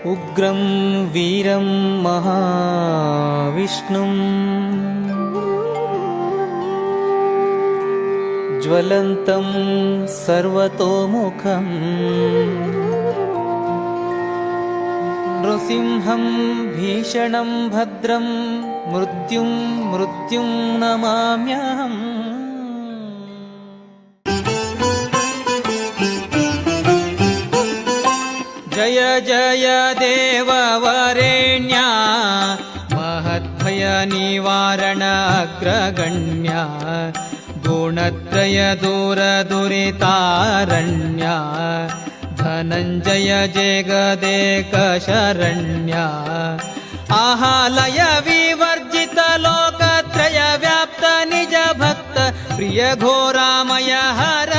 ಉಗ್ರಂ ವೀರಂ ಮಹಾವಿಷ್ಣುಂ ಜ್ವಲಂತಂ ಸರ್ವತೋಮುಖಂ ನೃಸಿಂಹಂ ಭೀಷಣಂ ಭದ್ರಂ ಮೃತ್ಯುಂ ಮೃತ್ಯುಂ ನಮಾಮ್ಯಹಂ. ಜಯ ಜಯ ದೇವವರೆಣ್ಯ ಮಹದ್ಭಯ ನಿವಾರಣ ಅಗ್ರಗಣ್ಯ ಗುಣತ್ರಯ ದೂರ ದುರಿತಾರಣ್ಯ ಧನಂಜಯ ಜಗದೇಕ ಶರಣ್ಯ ಆಹಾಲಯ ವಿವರ್ಜಿತ ಲೋಕತ್ರಯ ವ್ಯಾಪ್ತ ನಿಜ ಭಕ್ತ ಪ್ರಿಯ ಘೋರಾಮಯ ಹರ